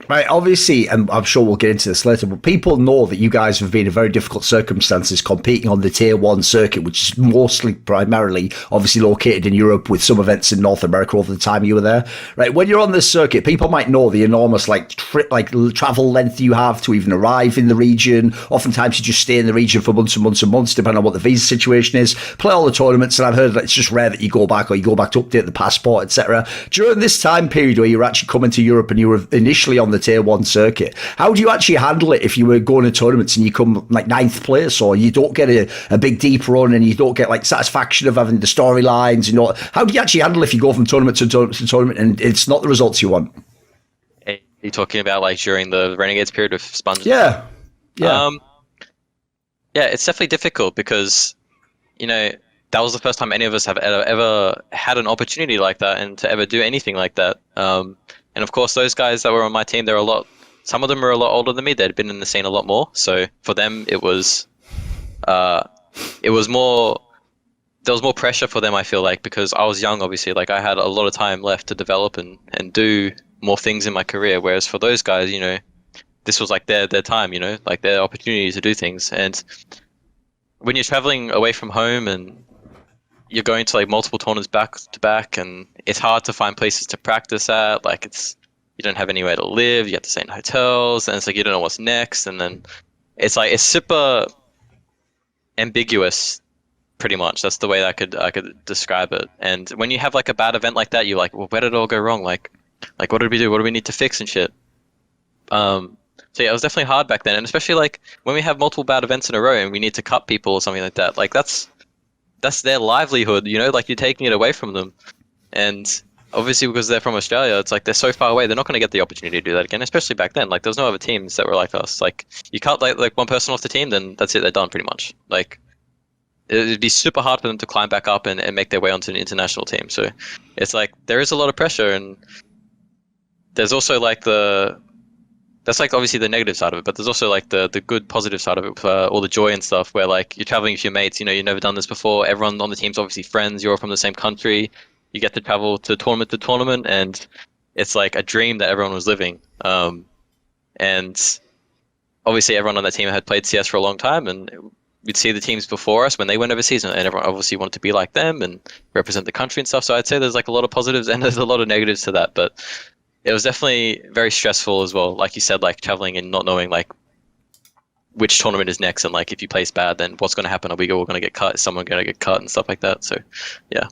Right, obviously, and I'm sure we'll get into this later, but people know that you guys have been in very difficult circumstances competing on the Tier 1 circuit, which is mostly, primarily, obviously located in Europe with some events in North America over the time you were there. Right, when you're on this circuit, people might know the enormous travel length you have to even arrive in the region. Oftentimes you just stay in the region for months and months and months, depending on what the visa situation is. Play all the tournaments, and I've heard that it's just rare that you go back or you go back to update the passport, etc. During this time period where you're actually coming to Europe and you were initially on the Tier 1 circuit, how do you actually handle it if you were going to tournaments and you come like 9th place, or you don't get a big deep run and you don't get like satisfaction of having the storylines? You know, how do you actually handle if you go from tournament to tournament and it's not the results you want? Are you talking about like during the Renegades period with Sponge? Yeah. Yeah, it's definitely difficult because, you know, that was the first time any of us have ever had an opportunity like that and to ever do anything like that. And of course, those guys that were on my team, some of them are a lot older than me. They'd been in the scene a lot more. So for them, there was more pressure for them, I feel like, because I was young, obviously. Like, I had a lot of time left to develop and do more things in my career. Whereas for those guys, you know, this was like their time, you know, like their opportunity to do things. And when you're traveling away from home and you're going to like multiple tournaments back to back, and it's hard to find places to practice at. Like, you don't have anywhere to live. You have to stay in hotels, and it's like you don't know what's next. And then it's like it's super ambiguous, pretty much. That's the way I could describe it. And when you have like a bad event like that, you're like, well, where did it all go wrong? Like what did we do? What do we need to fix and shit? So yeah, it was definitely hard back then, and especially like when we have multiple bad events in a row and we need to cut people or something like that. Like that's their livelihood, you know, like you're taking it away from them. And obviously because they're from Australia, it's like they're so far away, they're not going to get the opportunity to do that again, especially back then. Like, there was no other teams that were like us. Like, you cut like one person off the team, then that's it, they're done pretty much. Like, it'd be super hard for them to climb back up and make their way onto an international team. So it's like there is a lot of pressure, and there's also like that's like obviously the negative side of it, but there's also like the good positive side of it, all the joy and stuff, where like you're traveling with your mates, you know, you've never done this before, everyone on the team's obviously friends, you're all from the same country, you get to travel to tournament, and it's like a dream that everyone was living. And obviously everyone on that team had played CS for a long time, and we'd see the teams before us when they went overseas, and everyone obviously wanted to be like them and represent the country and stuff. So I'd say there's like a lot of positives and there's a lot of negatives to that, but it was definitely very stressful as well. Like you said, like traveling and not knowing like which tournament is next, and like if you place bad, then what's going to happen? Are we all going to get cut? Is someone going to get cut and stuff like that? So yeah.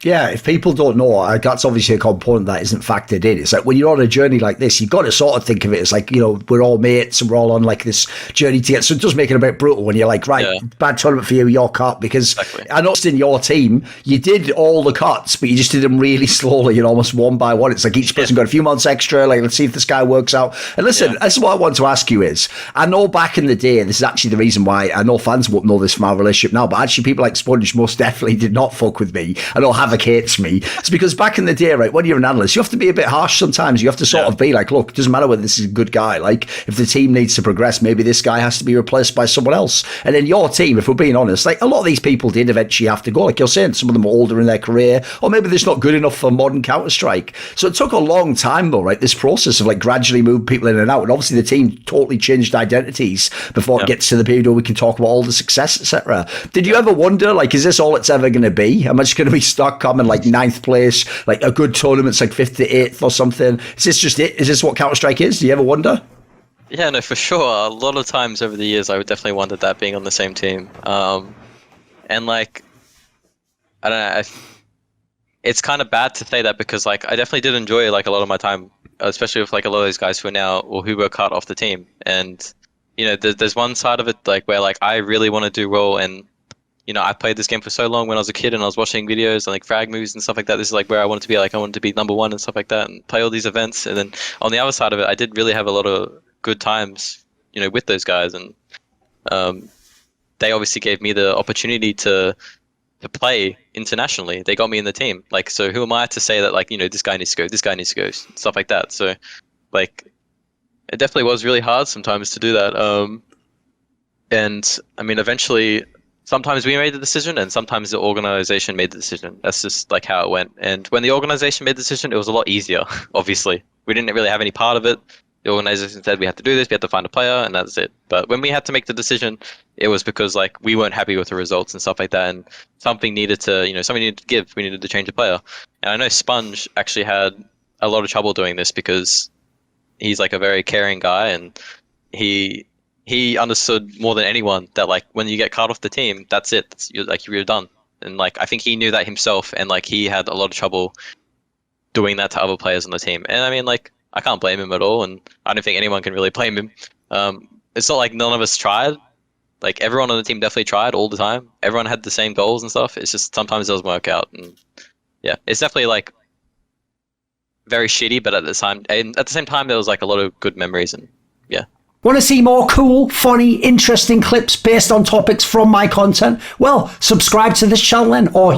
Yeah, if people don't know, that's obviously a component that isn't factored in. It's like when you're on a journey like this, you've got to sort of think of it as like, you know, we're all mates and we're all on like this journey together. So it does make it a bit brutal when you're like, right, bad tournament for you, you're cut. Because I noticed in your team, you did all the cuts, but you just did them really slowly and almost one by one. It's like each person got a few months extra. Like, let's see if this guy works out. And listen, that's what I want to ask you is, I know back in the day, and this is actually the reason why I know fans won't know this from our relationship now, but actually people like Sponge most definitely did not fuck with me. I know Havoc hates me. It's because back in the day, right, when you're an analyst, you have to be a bit harsh sometimes. You have to sort of be like, look, it doesn't matter whether this is a good guy. Like, if the team needs to progress, maybe this guy has to be replaced by someone else. And then your team, if we're being honest, like a lot of these people did eventually have to go. Like you're saying, some of them are older in their career, or maybe they're just not good enough for modern Counter-Strike. So it took a long time though, right, this process of like gradually moving people in and out. And obviously the team totally changed identities before it gets to the period where we can talk about all the success, etc. Did you ever wonder, like, is this all it's ever going to be? Am I just going to be stuck coming like 9th place, like a good tournament's like 5th to 8th or something? Is this just it? Is this what Counter-Strike is? Do you ever wonder? Yeah, no, for sure. A lot of times over the years, I would definitely wonder that, being on the same team. And like, I don't know, it's kind of bad to say that, because like I definitely did enjoy like a lot of my time, especially with like a lot of those guys who are now, or who were cut off the team. And you know, there's one side of it like where like I really want to do well, and you know, I played this game for so long when I was a kid, and I was watching videos and like frag moves and stuff like that. This is like where I wanted to be. Like, I wanted to be number one and stuff like that, and play all these events. And then on the other side of it, I did really have a lot of good times, you know, with those guys. And they obviously gave me the opportunity to play internationally. They got me in the team. Like, so who am I to say that, like, you know, this guy needs to go, this guy needs to go, stuff like that. So like, it definitely was really hard sometimes to do that. And I mean, eventually, sometimes we made the decision, and sometimes the organization made the decision. That's just like how it went. And when the organization made the decision, it was a lot easier. Obviously, we didn't really have any part of it. the organization said we had to do this, we had to find a player, and that's it. But when we had to make the decision, it was because like we weren't happy with the results and stuff like that, and something needed to, something needed to give. We needed to change a player. And I know Sponge actually had a lot of trouble doing this because he's like a very caring guy, and he understood more than anyone that like when you get cut off the team, that's it. You're done. And like I think he knew that himself, and like he had a lot of trouble doing that to other players on the team. And I mean, like, I can't blame him at all, and I don't think anyone can really blame him. It's not like none of us tried. Like, everyone on the team definitely tried all the time. Everyone had the same goals and stuff. It's just sometimes it doesn't work out. And yeah, it's definitely like very shitty, but at the same time, there was like a lot of good memories, and yeah. Want to see more cool, funny, interesting clips based on topics from my content? Well, subscribe to this channel then, or,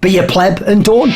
be a pleb and don't.